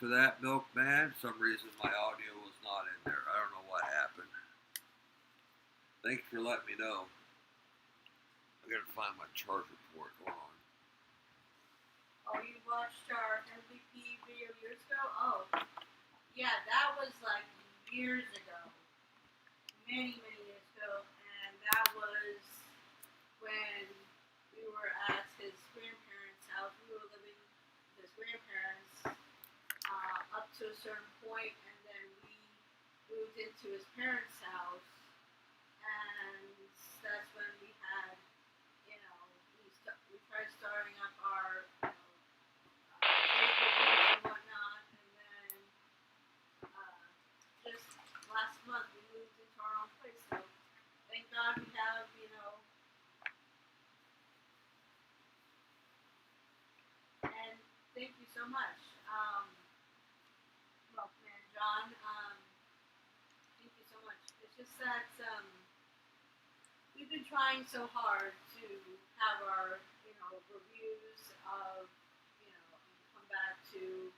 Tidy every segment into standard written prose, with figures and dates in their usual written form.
For that, Milkman. For some reason my audio was not in there. I don't know what happened. Thank you for letting me know. I gotta find my charger port. Hold on. Oh, you watched our MVP video years ago? Oh, yeah, that was like years ago. Many years ago. And that was when we were at his grandparents' house. We were living with his grandparents up to a certain point, and then we moved into his parents' house, and that's when we had, we tried starting up our, and whatnot, and then just last month we moved into our own place, so thank God we have, and thank you so much. Man, John, thank you so much. It's just that we've been trying so hard to have our, reviews of, come back to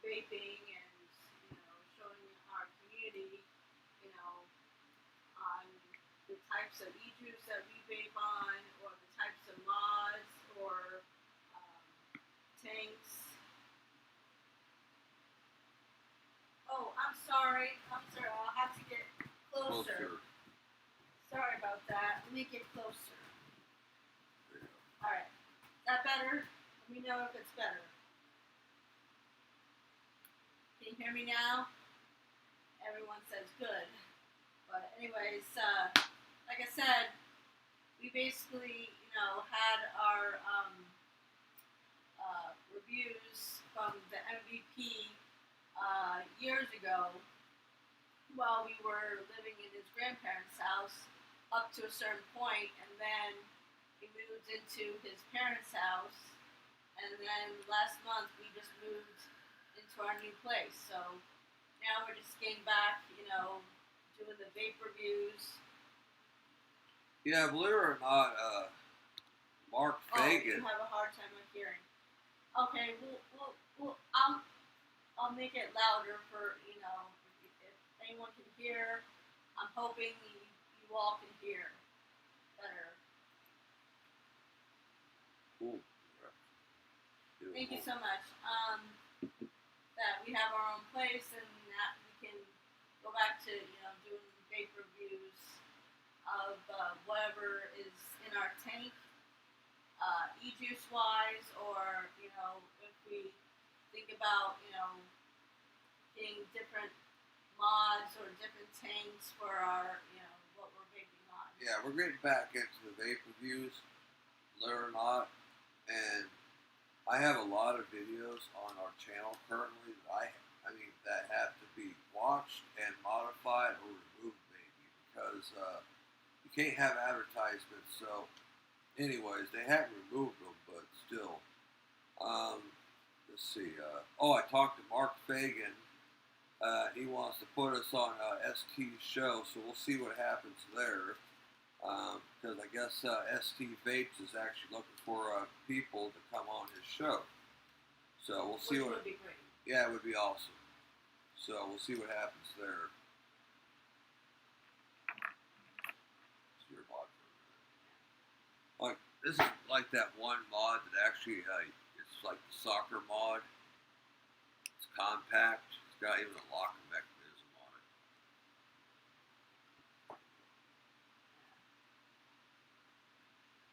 vaping and, showing our community, on the types of e-juice that we vape on, or the types of mods, or tanks. Oh, I'm sorry. I'll have to get closer. Sorry about that. Let me get closer. Alright. Is that better? Let me know if it's better. Can you hear me now? Everyone says good. But anyways, like I said, we basically, had our reviews from the MVP years ago while we were living in his grandparents' house up to a certain point, and then he moved into his parents' house, and then last month we just moved into our new place. So now we're just getting back, doing the vape reviews. Yeah, believe it or not, Mark Fagan. Oh, you have a hard time with hearing. Okay, I'll make it louder for, if anyone can hear. I'm hoping you all can hear better. Cool. Thank you so much. That we have our own place, and that we can go back to, doing vape reviews of whatever is in our tank, e-juice wise, or, if we think about, getting different mods or different tanks for our, what we're vaping on. Yeah, we're getting back into the vape reviews, believe it or not, and I have a lot of videos on our channel currently that that have to be watched and modified or removed maybe, because you can't have advertisements. So anyways, they haven't removed them, but still. Let's see. I talked to Mark Fagan. He wants to put us on ST's show, so we'll see what happens there. Because I guess ST Vapes is actually looking for people to come on his show. So we'll see Which would be great. Yeah, it would be awesome. So we'll see what happens there. It's your mod for a minute. Like, this is like that one mod that actually, it's like the soccer mod. It's compact. It's got even a locking mechanism on it.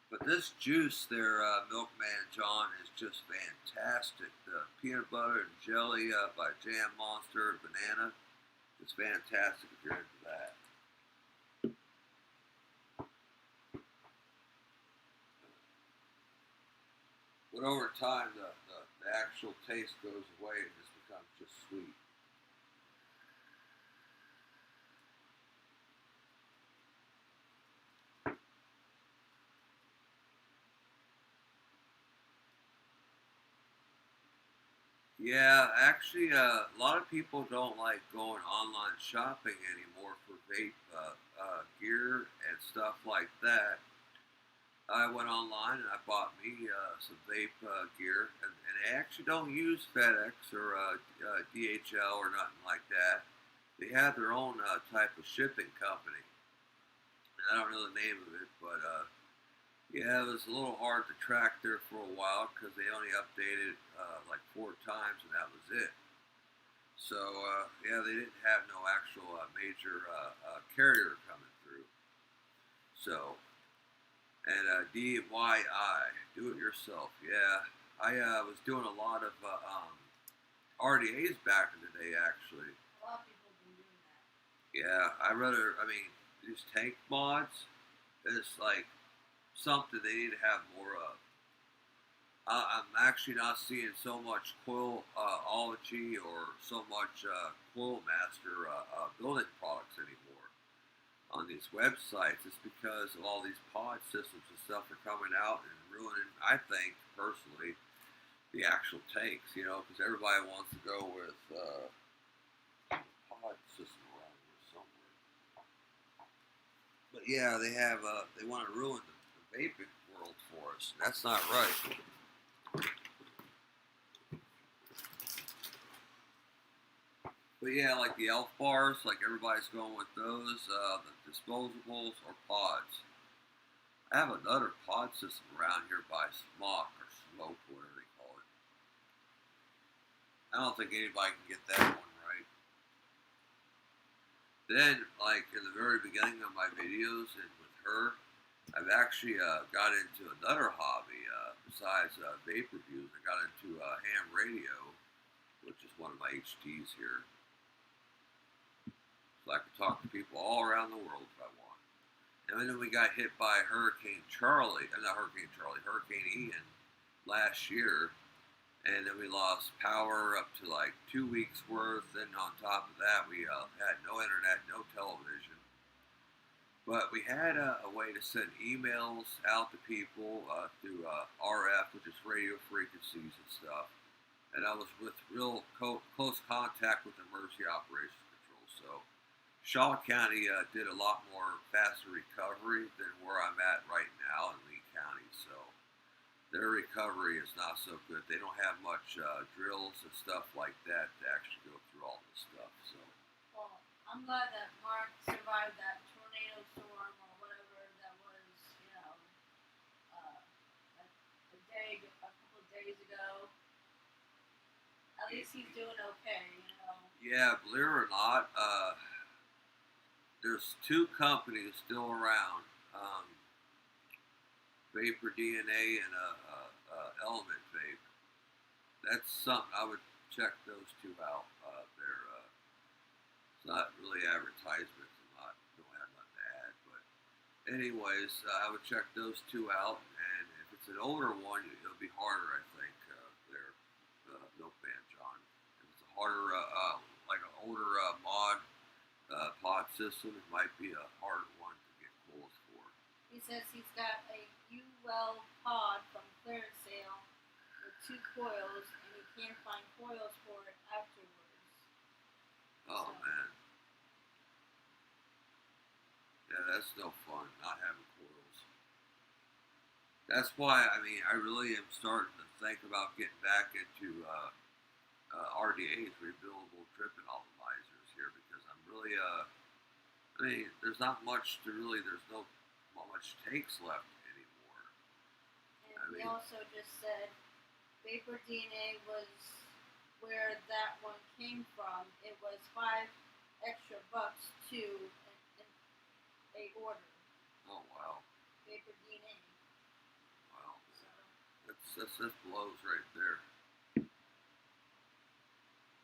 But this juice there, Milkman John, is just fantastic. The peanut butter and jelly by Jam Monster, banana. It's fantastic if you're into that. But over time, the actual taste goes away and just becomes just sweet. Yeah, actually, a lot of people don't like going online shopping anymore for vape gear and stuff like that. I went online and I bought me some vape gear, and they actually don't use FedEx or DHL or nothing like that. They have their own type of shipping company. And I don't know the name of it, but yeah, it was a little hard to track there for a while because they only updated like 4 times and that was it. So yeah, they didn't have no actual major carrier coming through. So and DIY, do it yourself. Yeah, I was doing a lot of RDAs back in the day actually. A lot of people have been doing that. Yeah, I mean, these tank mods is like something they need to have more of. I'm actually not seeing so much coilology or so much coil master building products anymore on these websites. It's because of all these pod systems and stuff are coming out and ruining, I think, personally, the actual tanks, because everybody wants to go with pod system around here somewhere. But yeah, they want to ruin the vaping world for us. That's not right. But yeah, like the elf bars, like everybody's going with those, the disposables or pods. I have another pod system around here by Smoke or Smoke, whatever they call it. I don't think anybody can get that one right. Then, like in the very beginning of my videos and with her, I've actually got into another hobby besides vape reviews. I got into ham radio, which is one of my HDs here. So I could talk to people all around the world if I want. And then we got hit by Hurricane Ian last year. And then we lost power up to like 2 weeks worth. Then on top of that, we had no internet, no television. But we had a way to send emails out to people through RF, which is radio frequencies and stuff. And I was with real close contact with Emergency Operations Control. So Shaw County did a lot more faster recovery than where I'm at right now in Lee County. So their recovery is not so good. They don't have much drills and stuff like that to actually go through all this stuff. So, well, I'm glad that Mark survived that tornado storm or whatever that was, a couple of days ago. At least he's doing okay, Yeah, believe it or not, there's 2 companies still around, Vapor DNA and Element Vape. That's something I would check those 2 out. It's not really advertisements. Don't have nothing to add. But anyways, I would check those 2 out. And if it's an older one, it'll be harder, I think. There, Milk Man John. If it's a harder, like an older mod pod system, it might be a hard one to get coils for. He says he's got a UL pod from clearance sale with 2 coils, and he can't find coils for it afterwards. Oh man. Yeah, that's no fun not having coils. That's why I really am starting to think about getting back into RDAs, rebuildable tripping optimizers here, because I'm really there's not much to really. There's not much takes left anymore. And he also just said Vapor DNA was where that one came from. It was $5 extra too in a order. Oh wow. Vapor DNA. Wow. So that's blows right there.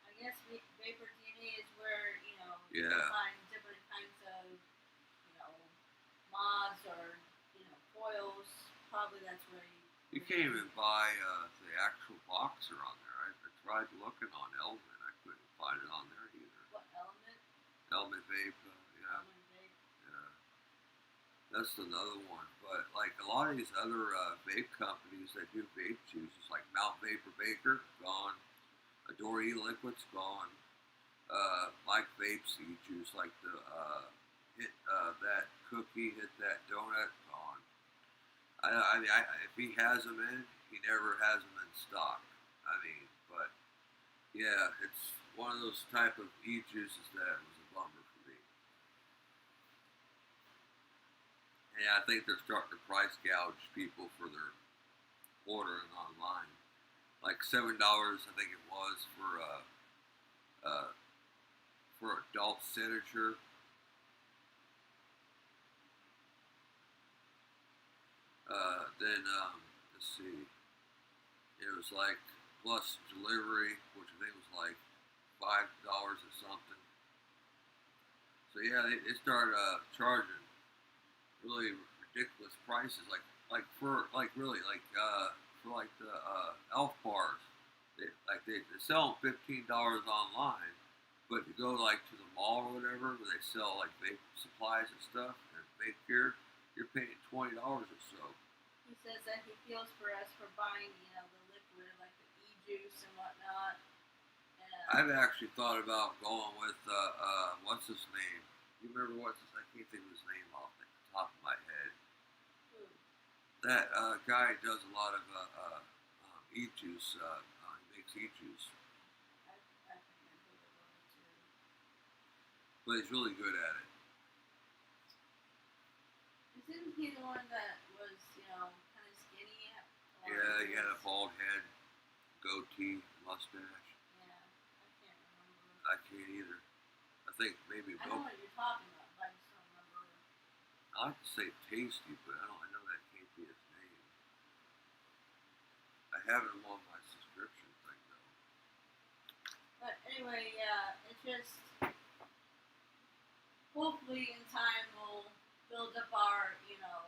I guess Vapor DNA is where you Yeah. can find different kinds of mods or coils. Probably that's where You can't even buy the actual boxer on there. I tried looking on Element. I couldn't find it on there either. What Element? Element Vape, yeah. Element Vape. Yeah. That's another one. But like a lot of these other vape companies that do vape juices, like Mount Vapor Baker, gone. Adore E-Liquid's gone. Mike Vapes e-juice, like the hit that cookie, hit that donut, gone. If he has them in, he never has them in stock. I mean, but yeah, it's one of those type of e-juices that was a bummer for me. And I think they're starting to price gouge people for their ordering online. Like $7, I think it was uh, for adult signature. Then let's see, it was like plus delivery, which I think was like $5 or something. So yeah, they started charging really ridiculous prices, like for like really like for like the elf bars. They sell them $15 online, but if you go like to the mall or whatever, where they sell like vape supplies and stuff and vape gear, you're paying $20 or so. He says that he feels for us for buying, the liquid like the e-juice and whatnot. I've actually thought about going with what's his name? You remember I can't think of his name off the top of my head. Who? That guy does a lot of e-juice. He makes e-juice, I can't remember the one too. but he's really good at it. Isn't he the one that was, kind of skinny? Yeah, he had a bald head, goatee, mustache. Yeah, I can't remember. I can't either. I think maybe I know what you're talking about, but I just don't remember. I like to say Tasty, but I know that can't be his name. I have him on my subscription thing though. But anyway, yeah, it just hopefully in time we'll build up our, our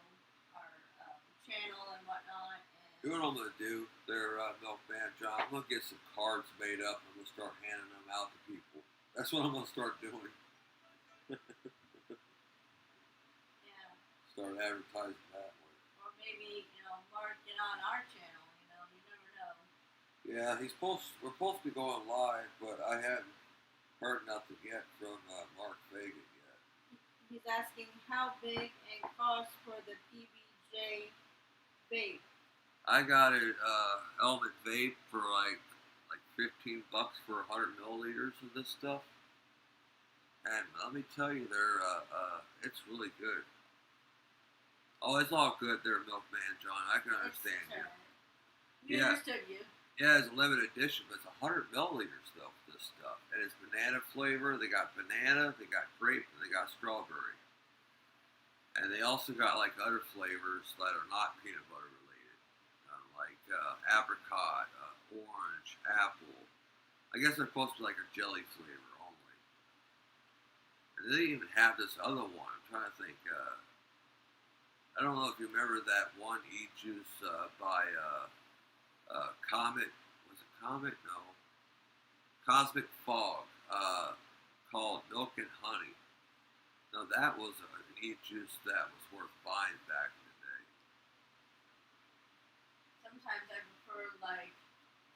channel and whatnot. You know what I'm gonna do? There, Milkman John. I'm gonna get some cards made up. And I'm gonna start handing them out to people. That's what I'm gonna start doing. Yeah. Start advertising that way. Or maybe, mark it on our channel, you never know. Yeah, we're supposed to be going live, but I haven't heard nothing yet from Mark Fagan yet. He's asking how big and cost for the PBJ vape. I got it Element Vape for like $15 for 100 milliliters of this stuff, and let me tell you, it's really good. Oh, it's all good there, Milkman John. I can understand you. We understood you. Yeah, it's a limited edition, but it's 100 milliliters though for this stuff, and it's banana flavor. They got banana, they got grape, and they got strawberry, and they also got like other flavors that are not peanut butter related, like apricot, orange, apple. I guess they're supposed to be like a jelly flavor only. And they didn't even have this other one. I'm trying to think. I don't know if you remember that one e-juice by Comet. Was it Comet? No. Cosmic Fog. Called Milk and Honey. Now that was an e-juice that was worth buying back in the day. Sometimes I prefer like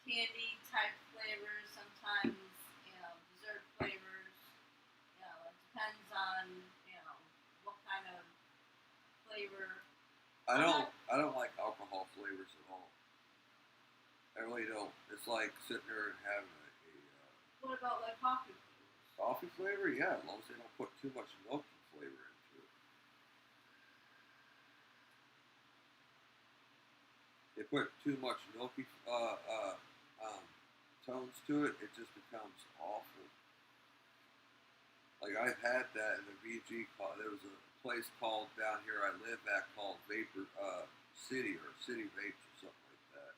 candy type flavors. Sometimes, dessert flavors. It depends on, what kind of flavor. I don't like alcohol flavors at all. I really don't. It's like sitting there and having a What about like coffee flavors? coffee flavor. Yeah, as long as they don't put too much milk flavor into it. They put too much milky tones to it, it just becomes awful. Like I've had that in the VG. There was a place called down here I live at called Vapor City or City Vapes or something like that.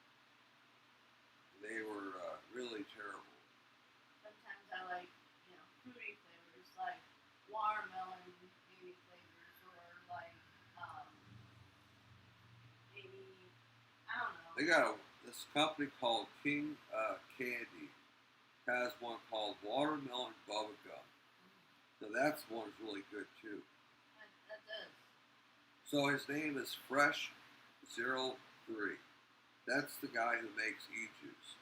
They were really terrible. Sometimes I like, fruity flavors like watermelon maybe flavors or like maybe I don't know. They got this company called King Candy has one called Watermelon Bubblegum. So that's one that's really good too. That does. So his name is Fresh03. That's the guy who makes e-juice.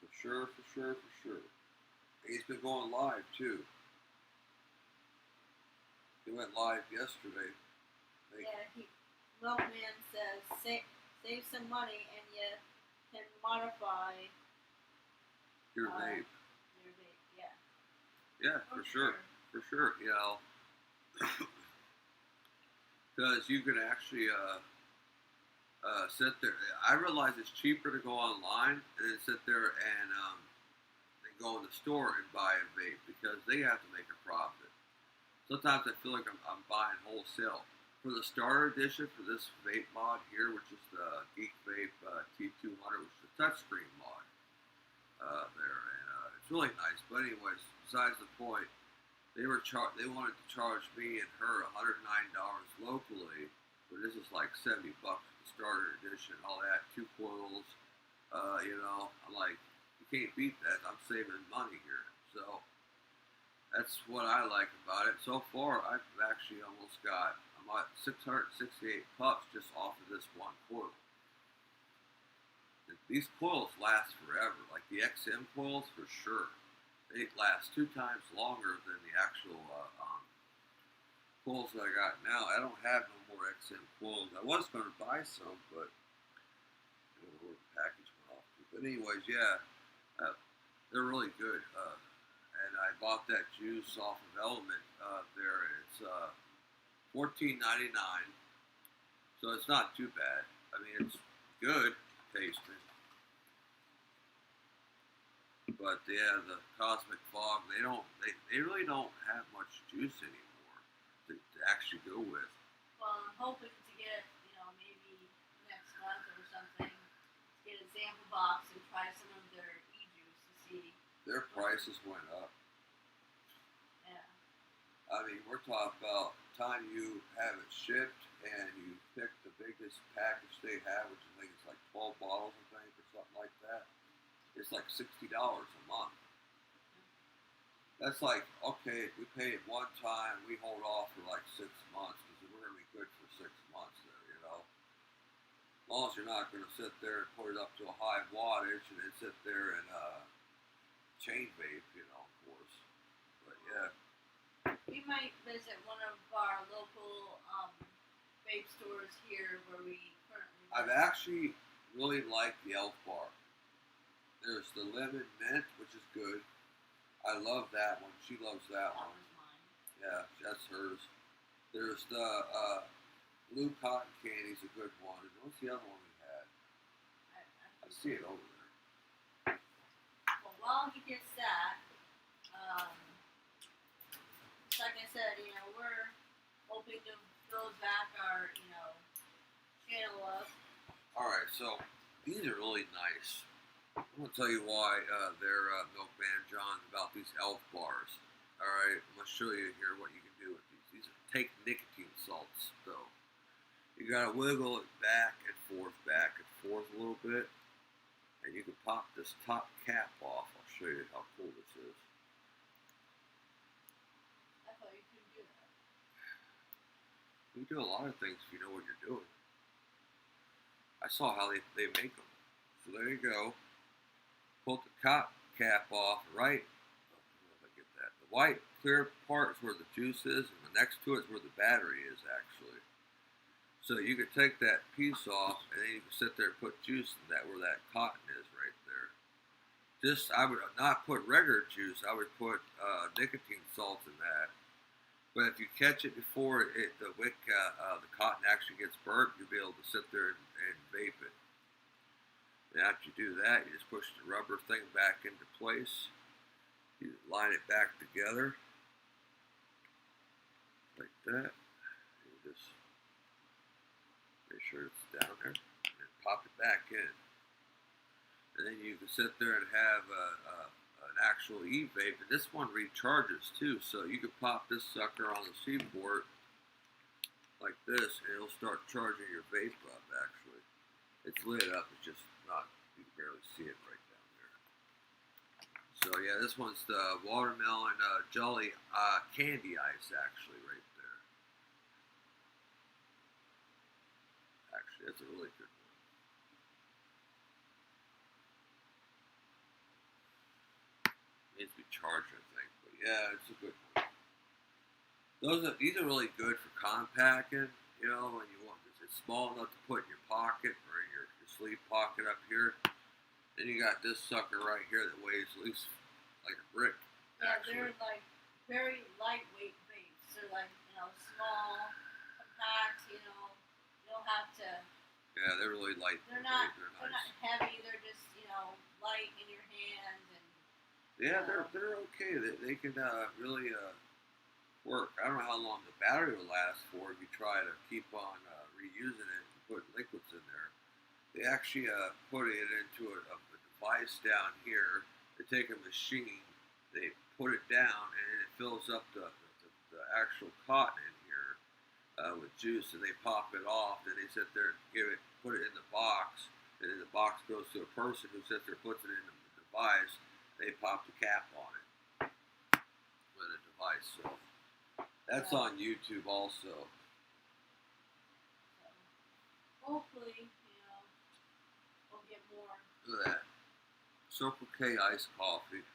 For sure, for sure, for sure. He's been going live too. He went live yesterday. Milkman says save some money and you can modify your vape. Your vape, yeah. Yeah, for sure. For sure, you know. Because you can actually sit there. I realize it's cheaper to go online and then sit there and go in the store and buy a vape because they have to make a profit. Sometimes I feel like I'm buying wholesale. For the starter edition for this vape mod here, which is the Geek Vape T200, which is a touchscreen mod there, and it's really nice. But anyways, besides the point, they wanted to charge me and her $109 locally, but this is like $70 for the starter edition, all that, 2 coils. You know, I'm like, you can't beat that. I'm saving money here, so that's what I like about it. So far, I've actually almost got. I'm at 668 puffs just off of this one coil. These coils last forever. Like the XM coils, for sure. They last 2 times longer than the actual coils that I got now. I don't have no more XM coils. I was going to buy some, but I don't know where the package went off to. But anyways, yeah, they're really good. And I bought that juice off of Element there. It's $14.99, so it's not too bad. I mean, it's good tasting, but yeah, the Cosmic Fog, they really don't have much juice anymore to actually go with. Well, I'm hoping to get, maybe next month or something, to get a sample box and try some of their e-juice to see. Their prices went up. Yeah. I mean, we're talking about time you have it shipped and you pick the biggest package they have, which I think is like 12 bottles, I think, or something like that. It's like $60 a month. That's like, okay, we pay it one time, we hold off for like 6 months because we're going to be good for 6 months there, you know. As long as you're not going to sit there and put it up to a high wattage and then sit there and chain vape, you know, of course. But yeah. We might visit one of our local vape stores here where we currently live. I've actually really liked the Elf Bar. There's the lemon mint, which is good. I love that one. She loves that one. That was mine. Yeah, that's hers. There's the blue cotton candy's a good one. And what's the other one we had? I see it over there. Well, while he gets that, like I said, we're hoping to build back our, channel up. Alright, so these are really nice. I'm going to tell you why they're Milkman John about these Elf Bars. Alright, I'm going to show you here what you can do with these. These are take nicotine salts, though. You got to wiggle it back and forth a little bit. And you can pop this top cap off. I'll show you how cool this is. I thought you couldn't do that. You can do a lot of things if you know what you're doing. I saw how they make them. So there you go. Pull the top cap off, right? I don't know if I get that. The white clear part is where the juice is, and the next to it is where the battery is, actually. So you can take that piece off, and then you can sit there and put juice in that where that cotton is right there. I would not put regular juice. I would put nicotine salts in that. But if you catch it before the cotton actually gets burnt, you'll be able to sit there and vape it. And after you do that, you just push the rubber thing back into place. You line it back together like that. You just make sure it's down there, and then pop it back in. And then you can sit there and have an actual e-vape, and this one recharges too, so you can pop this sucker on the C-port like this, and it'll start charging your vape up, actually. It's lit up, it's just not, you can barely see it right down there. So yeah, this one's the watermelon jelly candy ice, actually, right there. Actually, that's a really good one. Needs to be charged, I think, but yeah, it's a good one. These are really good for compacting. you know, and you want it's small enough to put in your pocket or in your sleeve pocket up here. Then you got this sucker right here that weighs at least like a brick. Yeah, Actually. they're like very lightweight vapes. They're like, small, compact, you don't have to. Yeah, they're really light. They're nice. not heavy. They're just, light in your hand. And yeah, they're okay. They can really work. I don't know how long the battery will last for if you try to keep on reusing it and put liquids in there. They actually put it into a device down here. They take a machine, they put it down, and it fills up the actual cotton in here with juice, and they pop it off. Then they sit there and put it in the box, and then the box goes to a person who sits there, puts it in the device. They pop the cap on it with a device. So that's on YouTube also. So hopefully, we'll get more. Look at that. Circle K iced coffee.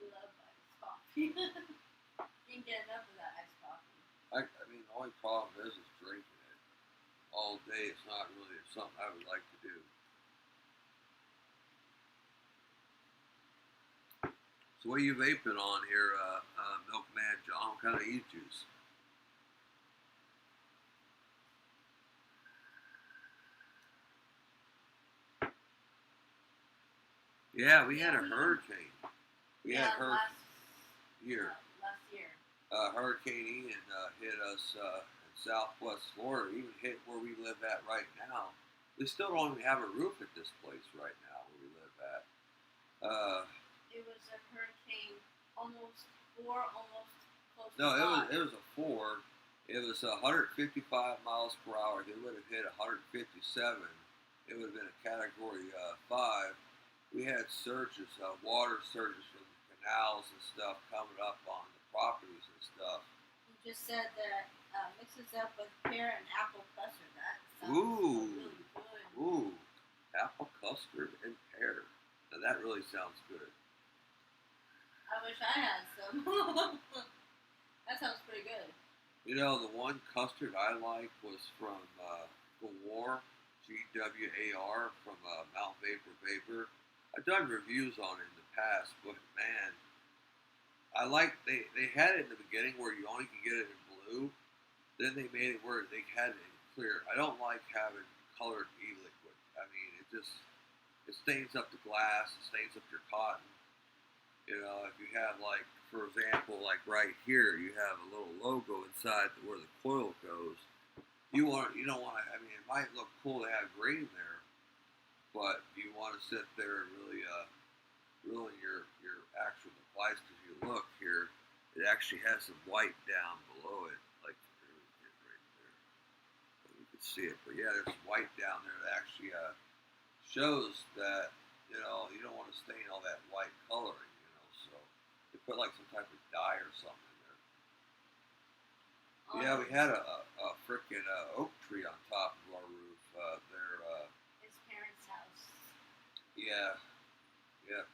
We love iced coffee. Can't get enough of that iced coffee. I mean, the only problem is drinking it all day. It's not really something I would like to do. So what are you vaping on here, Milkman John? What kind of e-juice? Yeah, we had a hurricane. We had last year. Hurricane Ian hit us in southwest Florida. Even hit where we live at right now. We still don't even have a roof at this place right now where we live at. It was a hurricane, almost close to No, five. it was a 4. It was 155 miles per hour. They would have hit 157. It would have been a category 5. We had surges, water surges from the canals and stuff coming up on the properties and stuff. You just said that mixes up with pear and apple custard. That sounds Ooh. really good. Ooh, apple custard and pear. Now that really sounds good. I wish I had some. That sounds pretty good. The one custard I like was from Gwar, Gwar, from Mount Vapor. I've done reviews on it in the past, but man, I like they had it in the beginning where you only could get it in blue. Then they made it where they had it in clear. I don't like having colored e-liquid. I mean, it stains up the glass, it stains up your cotton. If you have like, for example, like right here, you have a little logo inside where the coil goes. You don't want to. I mean, it might look cool to have green there, but you want to sit there and really ruin your actual device because you look here, it actually has some white down below it, like right there. You can see it, but yeah, there's white down there that actually shows that you don't want to stain all that white coloring. So they put like some type of dye or something in there. Yeah, we had a frickin' oak tree on top of our roof there. His parents' house. Yeah,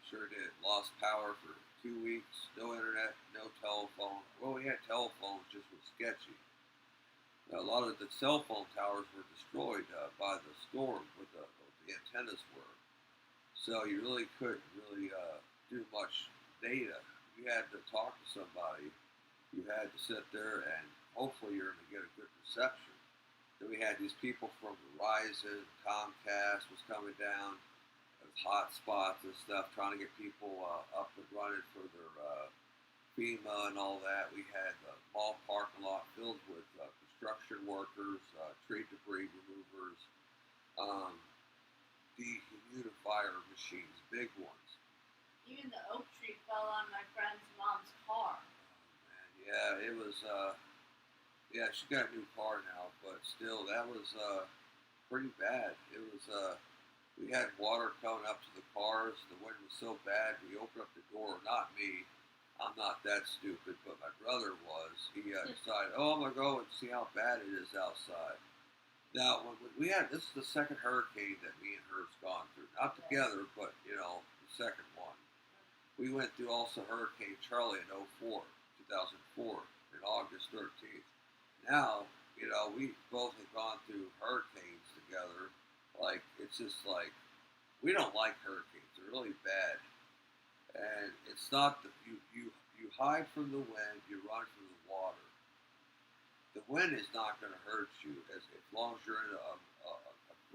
sure did. Lost power for 2 weeks. No internet, no telephone. Well, we had telephones, just was sketchy. A lot of the cell phone towers were destroyed by the storm where the antennas were. So you really couldn't do much data. You had to talk to somebody. You had to sit there and hopefully you're going to get a good reception. Then we had these people from Verizon, Comcast was coming down. Hot spots and stuff, trying to get people up and running for their FEMA and all that. We had the mall parking lot filled with construction workers, tree debris removers, dehumidifier machines, big ones. Even the oak tree fell on my friend's mom's car. Oh, man, yeah, it was. Yeah, she got a new car now, but still, that was pretty bad. It was. We had water coming up to the cars. The wind was so bad. We opened up the door. Not me. I'm not that stupid, but my brother was. He decided, I'm going to go and see how bad it is outside. Now, when we had, this is the second hurricane that me and her's gone through. Not together, but, the second one. We went through also Hurricane Charlie in 2004, in August 13th. Now, you know, we both have gone through hurricanes together. Like, it's just like, we don't like hurricanes. They're really bad. And it's not that you hide from the wind, you run from the water. The wind is not going to hurt you as long as you're in a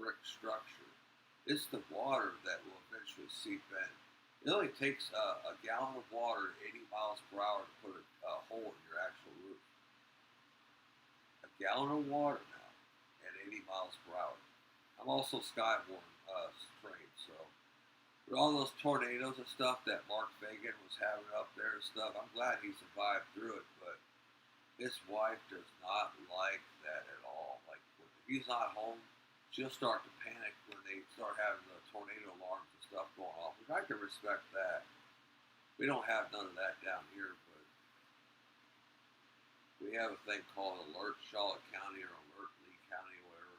brick structure. It's the water that will eventually seep in. It only takes a gallon of water at 80 miles per hour to put a hole in your actual roof. A gallon of water now at 80 miles per hour. I'm also skyborne trained, so with all those tornadoes and stuff that Mark Fagan was having up there and stuff, I'm glad he survived through it, but his wife does not like that at all. Like, if he's not home, she'll start to panic when they start having the tornado alarms and stuff going off, which I can respect that. We don't have none of that down here, but we have a thing called Alert Charlotte County or Alert Lee County, or whatever.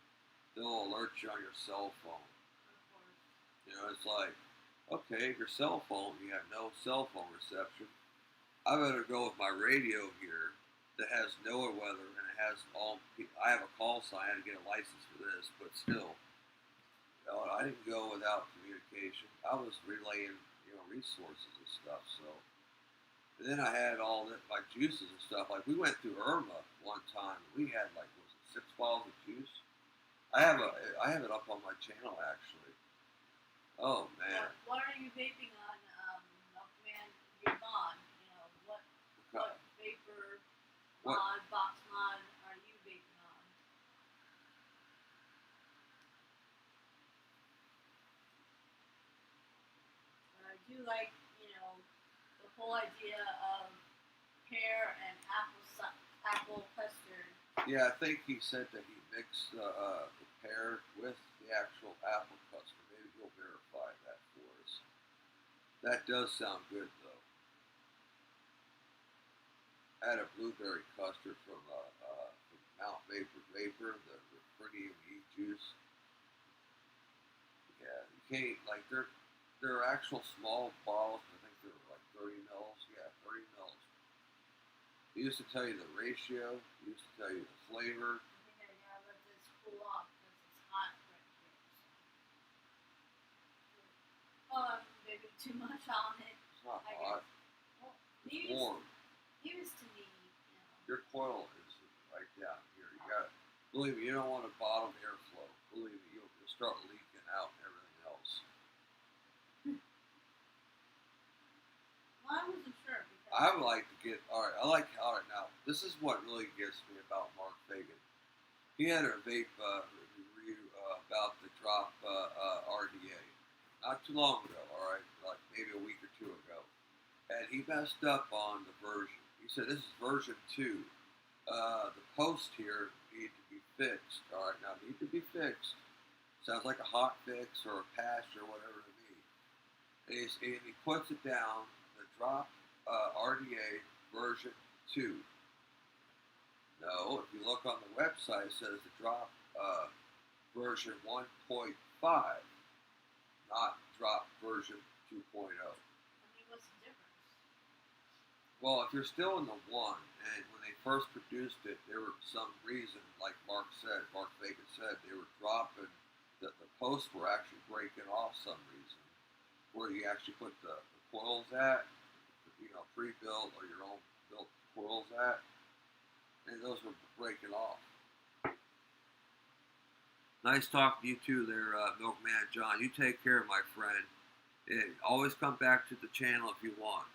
They'll alert you on your cell phone. You know, it's like, okay, your cell phone, you have no cell phone reception. I better go with my radio here that has NOAA weather and it has all. I have a call sign. I had to get a license for this, but still, you know, I didn't go without communication. I was relaying, you know, resources and stuff. So, and then I had all that, my juices and stuff. Like, we went through Irma one time. We had like, was it 6 bottles of juice? I have it up on my channel actually. Oh man. What are you vaping on, man? Your mod, you know, what vapor mod, box mod are you vaping on? But I do like, you know, the whole idea of pear and apple custard. Yeah, I think he said that he mixed the pear with the actual apple custard. Maybe he'll verify that for us. That does sound good, though. I had a blueberry custard from Mount Vapor, the Premium juice. Yeah, you can't, like, they're actual small bottles. I think they're like 30 mils. Yeah, 30 mils. He used to tell you the ratio. He used to tell you the flavor. I think I gotta let this cool off because it's hot right here. So. Oh, maybe too much on it. It's not hot. Well, it's warm. Used to me, you know. Your coil is right down here. You got it. Believe me, you don't want a bottom airflow. Believe me, you'll start leaking out and everything else. Well, I wasn't sure. I would like to get, all right now, this is what really gets me about Mark Fagan. He had a vape review about the drop RDA not too long ago, all right, like maybe a week or two ago. And he messed up on the version. He said, this is version 2. The post here need to be fixed, all right, now need to be fixed. Sounds like a hot fix or a patch or whatever it may be. And he puts it down, the drop RDA version 2. No, if you look on the website, it says the drop version 1.5, not drop version 2.0. I mean, what's the difference? Well, if you're still in the 1, and when they first produced it, there were some reason, like Mark Fagan said, they were dropping, that the posts were actually breaking off some reason, where you actually put the coils at, you know, pre-built or your own built coils at, and those were breaking off. Nice talking to you too there, Milkman John. You take care, my friend. And always come back to the channel if you want.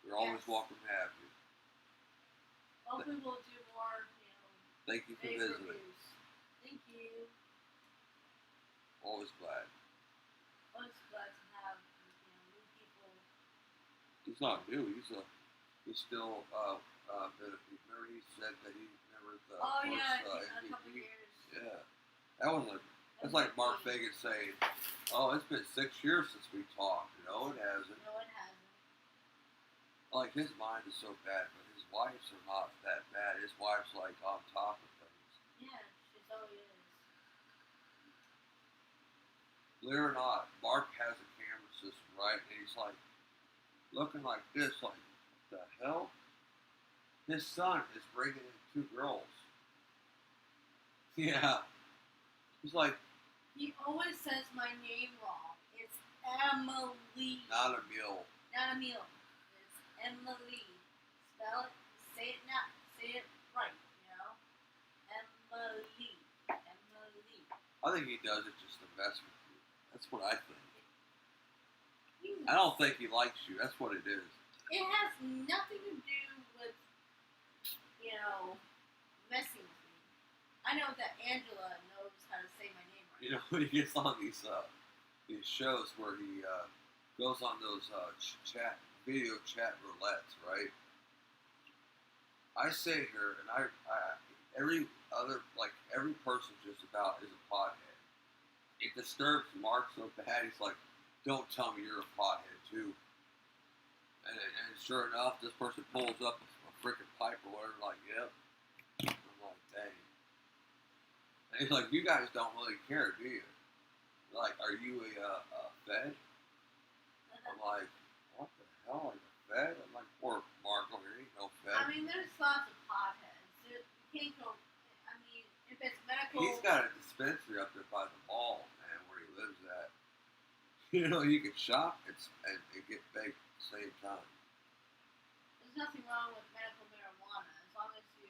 You're always welcome to have you. Hopefully we'll do more, you know. Thank you for visiting. Reviews. Thank you. Always glad. Always glad to have, you know, new people. He's not new. He's still remember he said that he remembered the first a couple years. Yeah. That's like Mark Fagan saying, oh, it's been 6 years since we talked. No, it hasn't. No, it hasn't. Like, his mind is so bad, but his wife's are not that bad. His wife's like on top of things. Yeah, she's always is. Believe it or not, Mark has a camera system, right? And he's like looking like this, like, what the hell? His son is bringing in 2 girls. Yeah. He's like, He always says my name wrong. It's Emily. not a meal. Not Emile. It's Emily. Spell it. Say it not. Say it right. You know. Emily. Emily. I think he does it just to mess with you. That's what I think. You I don't think he likes you. That's what it is. It has nothing to do with, messing with me. I know that Angela knows how to say my name right. You know, when he gets on these shows where he goes on those video chat roulettes, right? I sit here and every person just about is a pothead. It disturbs Mark so bad. He's like, "Don't tell me you're a pothead too." And sure enough, this person pulls up a freaking pipe or whatever. Like, "Yep." I'm like, "Dang." And he's like, "You guys don't really care, do you?" Like, "Are you a fed?" I'm like, "What the hell? Like a fed?" I'm like, "Poor Marco, there ain't no fed." I mean, there's lots of potheads. You can't go. I mean, if it's medical. He's got a dispensary up there by the mall, man, where he lives at. You know, you can shop and get baked at the same time. There's nothing wrong with medical marijuana as long as you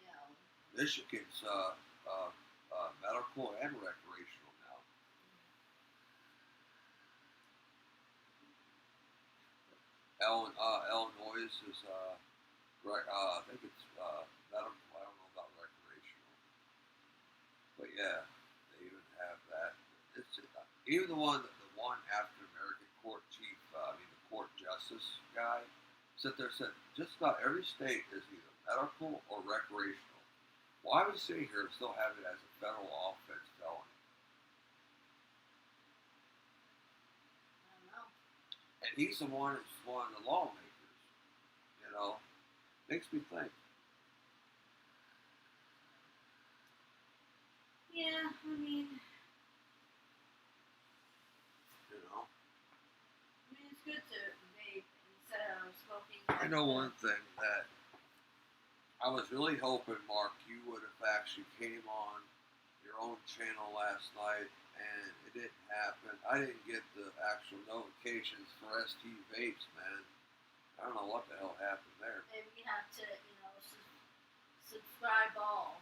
know. Michigan's medical and recreational now. Illinois is I think it's medical. I don't know about recreational, but yeah, they even have that. It's even the one African American court chief, the court justice guy, sit there and said just about every state is either medical or recreational. Why are we sitting here and still have it as a federal offense felony? I don't know. And he's the one that's one of the lawmakers. You know, makes me think. Yeah, I mean, it's good to vape instead of smoking. I know one thing that I was really hoping, Mark, you would have actually came on your own channel last night, and it didn't happen. I didn't get the actual notifications for ST Vapes, man. I don't know what the hell happened there. Maybe we have to, subscribe all,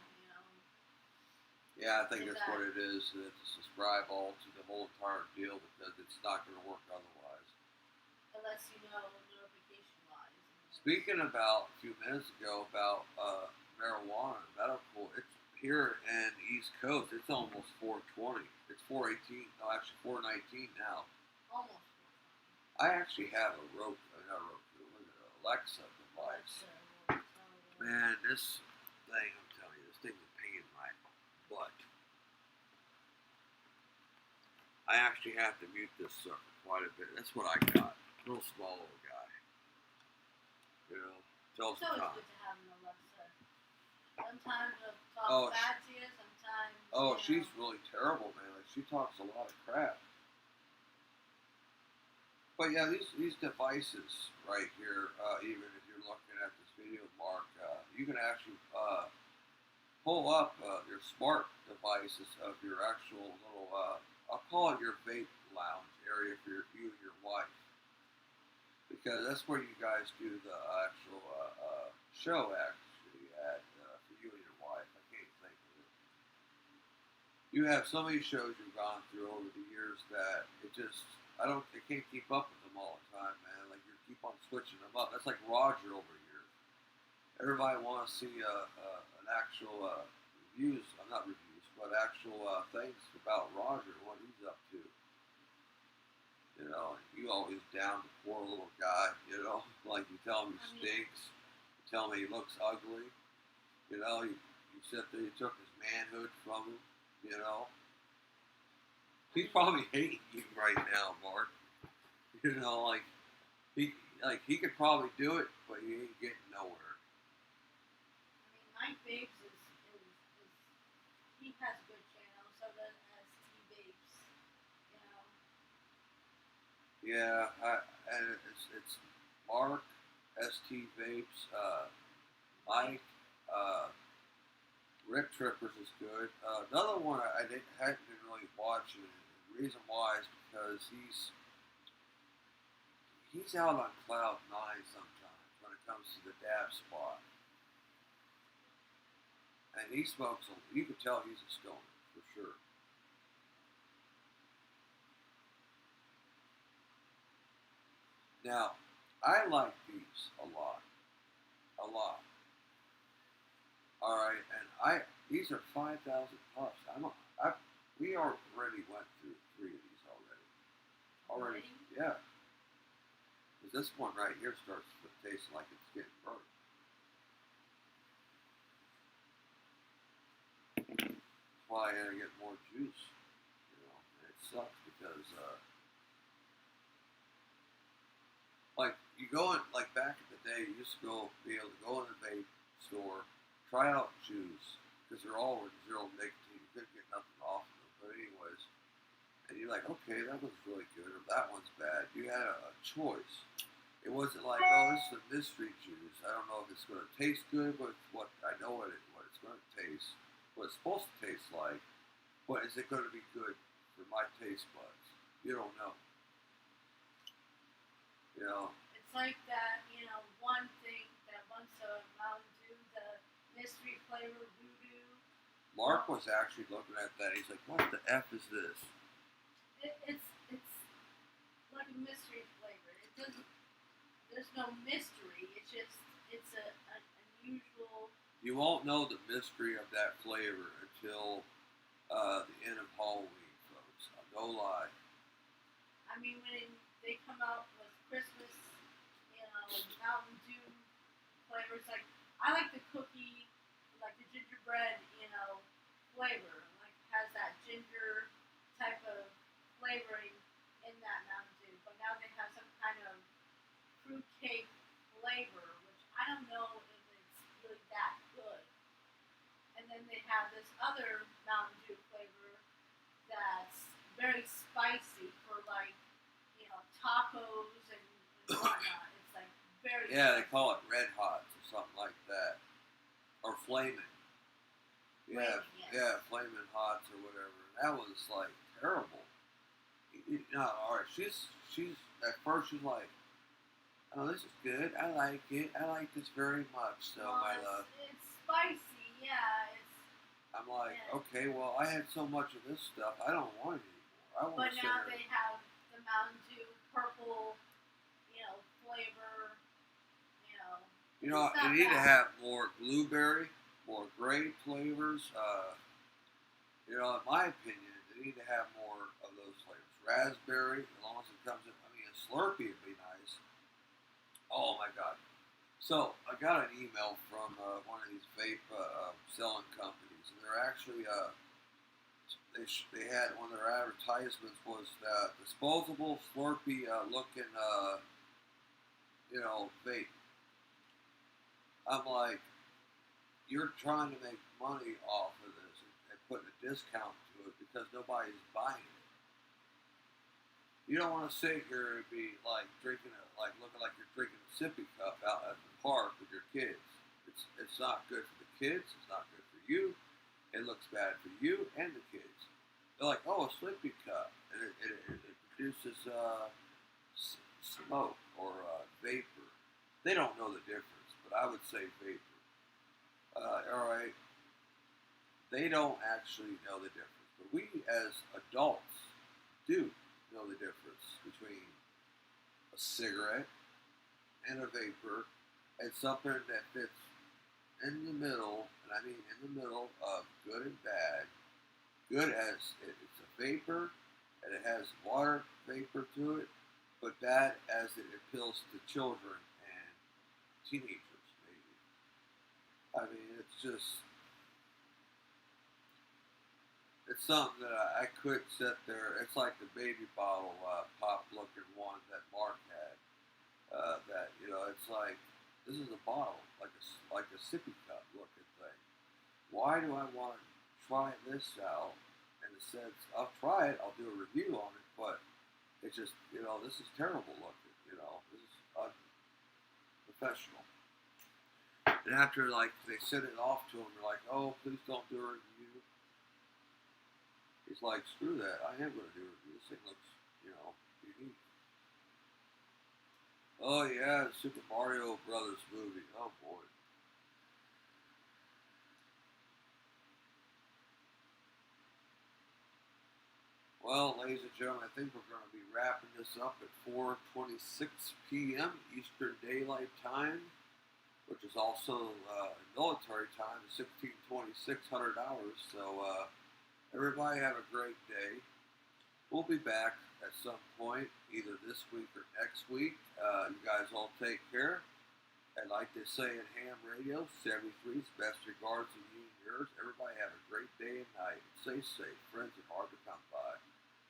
Yeah, I think that's what it is. To subscribe all to the whole entire deal because it's not going to work otherwise. Unless notification-wise. Speaking about a few minutes ago about marijuana and medical, it's here in the East Coast. It's almost 420. It's 418. No, actually 419 now. Almost. I actually have a Alexa device. Man, this thing, I'm telling you, this thing's a pain in my butt. I actually have to mute this sucker quite a bit. That's what I got. Little small little guy. You know, tells It's the always time. good to have an Alexa. Sometimes it'll talk bad to you, sometimes. Oh, she's really terrible, man. Like, she talks a lot of crap. But yeah, these devices right here, even if you're looking at this video, Mark, you can actually pull up your smart devices of your actual little, I'll call it your vape lounge area for you and your wife. Because that's where you guys do the actual show actually at for you and your wife. I can't think of it. You have so many shows you've gone through over the years that it just I can't keep up with them all the time, man. Like you keep on switching them up. That's like Roger over here. Everybody wants to see an actual reviews, not reviews, but actual things about Roger, what he's up to. You know, you always down the poor little guy. You know, like you tell him he stinks, you tell him he looks ugly. You know, you sit there, you took his manhood from him. You know. He's probably hating you right now, Mark. You know, he could probably do it, but he ain't getting nowhere. Mike Vapes he has a good channel, so does ST Vapes. Yeah, and it's Mark, ST Vapes, Mike, Rip Trippers is good. Another one hadn't been really watching. The reason why is because he's out on cloud nine sometimes when it comes to the dab spot, and he smokes. You can tell he's a stoner for sure. Now, I like these a lot, a lot. All right, and these are 5,000 puffs. We already went through 3 of these already. Yeah. Because this one right here starts tasting like it's getting burnt. That's why I gotta get more juice. And it sucks because like you go in, like back in the day, you used to be able to go in the vape store, try out juice, because they're all with zero nicotine. You couldn't get nothing off of them. But anyways, and you're like, okay, that one's really good, or that one's bad. You had a choice. It wasn't like, oh, this is a mystery juice. I don't know if it's going to taste good, but I know what it's going to taste, what it's supposed to taste like. But is it going to be good for my taste buds? You don't know. It's like that, one thing that once a Mountain Dew, the mystery flavor voodoo. Mark was actually looking at that. He's like, what the F is this? It's like a mystery flavor. It doesn't. There's no mystery. It's an unusual. You won't know the mystery of that flavor until the end of Halloween, folks. No lie. I mean, when they come out with Christmas, Mountain Dew flavors, like I like the cookie, like the gingerbread, flavor. Like has that ginger type of flavoring in that Mountain Dew. But now they have some kind of fruit cake flavor, which I don't know if it's really that good. And then they have this other Mountain Dew flavor that's very spicy for like, tacos and whatnot. It's like very Yeah, spicy. they call it Red Hots or something like that. Or Flamin'. Yeah, yeah, Flamin' Hots or whatever. That was like terrible. Alright, she's at first she's like, oh, this is good. I like it. I like this very much. So my love. It's spicy, yeah. I'm like, okay, well, I had so much of this stuff. I don't want it anymore. I want But now they have the Mountain Dew purple, flavor. They need to have more blueberry, more grape flavors. In my opinion, they need to have more of those flavors. Raspberry, as long as it comes in. I mean, a Slurpee would be nice. Oh my God. So I got an email from one of these vape selling companies, and they're actually they had one of their advertisements was disposable Slurpee looking vape. I'm like, you're trying to make money off of this and putting a discount to it because nobody's buying it. You don't want to sit here and be like looking like you're drinking a sippy cup out at the park with your kids. It's not good for the kids. It's not good for you. It looks bad for you and the kids. They're like, oh, a sippy cup, and it produces smoke or vapor. They don't know the difference, but I would say vapor. All right, they don't actually know the difference, but we as adults do know the difference between a cigarette and a vapor and something that fits in the middle, and I mean in the middle of good and bad. Good as it's a vapor and it has water vapor to it, but bad as it appeals to children and teenagers, maybe. I mean, it's something that I could sit there. It's like the baby bottle pop looking one that Mark had. It's like this is a bottle, like a sippy cup looking thing. Why do I want to try this out? In the sense, I'll try it. I'll do a review on it, but it's just this is terrible looking. This is unprofessional. And after, like, they sent it off to him, they're like, oh, please don't do a review. He's like, screw that. I am going to do a review. This thing looks, unique. Oh, yeah, the Super Mario Brothers movie. Oh, boy. Well, ladies and gentlemen, I think we're going to be wrapping this up at 4:26 p.m. Eastern Daylight Time, which is also military time, 16:26 hours. So everybody have a great day. We'll be back at some point, either this week or next week. You guys all take care. And like they say in ham radio, 73's best regards to you and yours. Everybody have a great day and night. Stay safe. Friends are hard to come by.